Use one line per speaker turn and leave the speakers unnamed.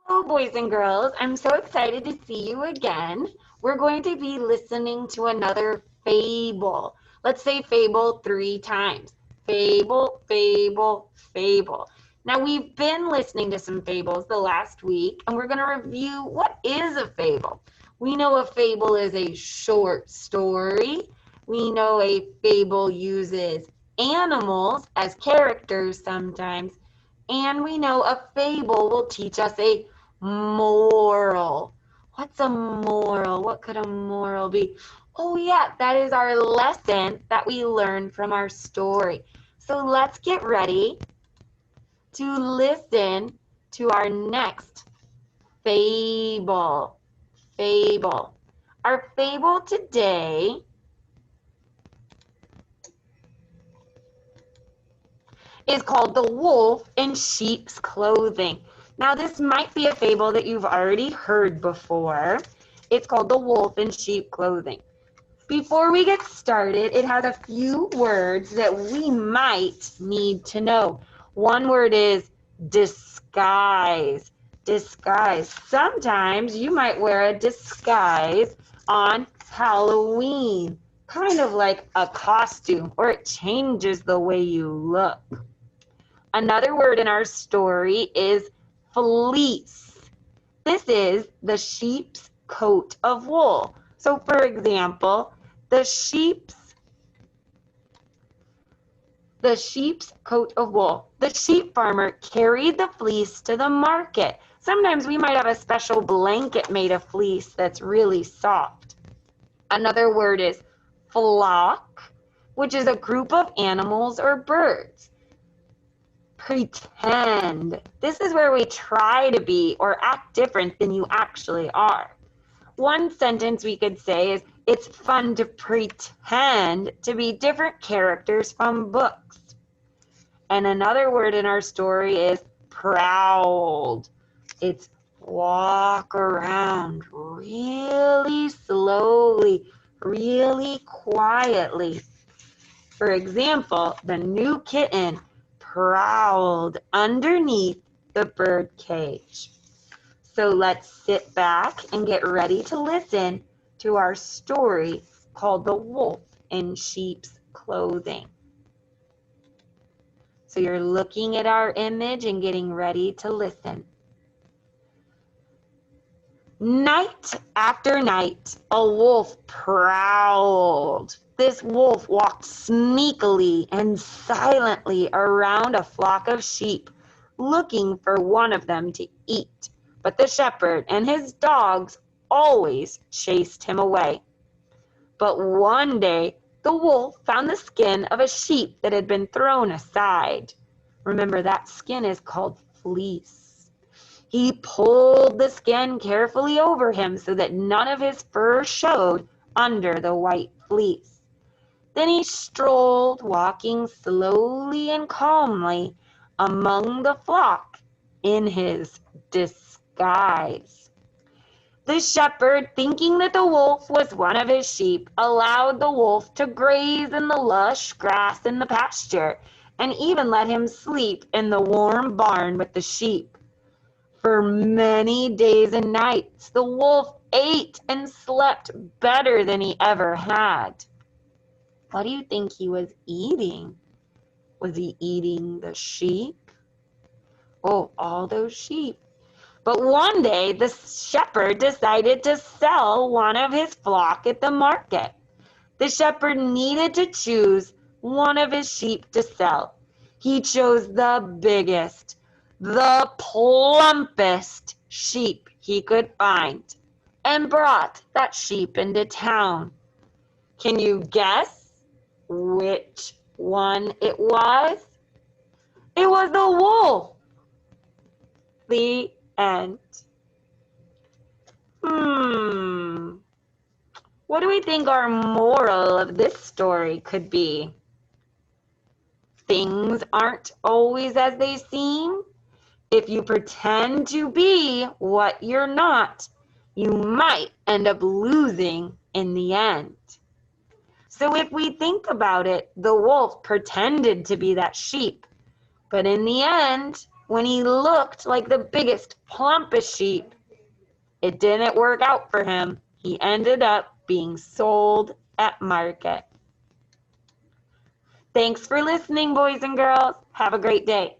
Hello, boys and girls. I'm so excited to see you again. We're going to be listening to another fable. Let's say fable 3 times. Fable, fable, fable. Now, we've been listening to some fables the last week, and we're going to review what is a fable. We know a fable is a short story. We know a fable uses animals as characters sometimes. And we know a fable will teach us a moral. What's a moral? What could a moral be? Oh, yeah, that is our lesson that we learned from our story. So let's get ready to listen to our next fable. Fable. Our fable today is called The Wolf in Sheep's Clothing. Now, this might be a fable that you've already heard before. It's called The Wolf in Sheep Clothing. Before we get started, it has a few words that we might need to know. One word is disguise. Disguise. Sometimes you might wear a disguise on Halloween, kind of like a costume, or it changes the way you look. Another word in our story is fleece. This is the sheep's coat of wool. So, for example, the sheep's coat of wool. The sheep farmer carried the fleece to the market. Sometimes we might have a special blanket made of fleece that's really soft. Another word is flock, which is a group of animals or birds. Pretend. This is where we try to be or act different than you actually are. One sentence we could say is, it's fun to pretend to be different characters from books. And another word in our story is proud. It's walk around really slowly, really quietly. For example, the new kitten prowled underneath the bird cage. So let's sit back and get ready to listen to our story called The Wolf in Sheep's Clothing. So you're looking at our image and getting ready to listen. Night after night, a wolf prowled. This wolf walked sneakily and silently around a flock of sheep, looking for one of them to eat. But the shepherd and his dogs always chased him away. But one day, the wolf found the skin of a sheep that had been thrown aside. Remember, that skin is called fleece. He pulled the skin carefully over him so that none of his fur showed under the white fleece. Then he strolled, walking slowly and calmly among the flock in his disguise. The shepherd, thinking that the wolf was one of his sheep, allowed the wolf to graze in the lush grass in the pasture, and even let him sleep in the warm barn with the sheep. For many days and nights, the wolf ate and slept better than he ever had. What do you think he was eating? Was he eating the sheep? Oh, all those sheep. But one day, the shepherd decided to sell one of his flock at the market. The shepherd needed to choose one of his sheep to sell. He chose the biggest, the plumpest sheep he could find and brought that sheep into town. Can you guess which one it was? It was the wolf. The end. What do we think our moral of this story could be? Things aren't always as they seem. If you pretend to be what you're not, you might end up losing in the end. So if we think about it, the wolf pretended to be that sheep, but in the end, when he looked like the biggest, plumpest sheep. It didn't work out for him. He ended up being sold at market. Thanks for listening, boys and girls. Have a great day.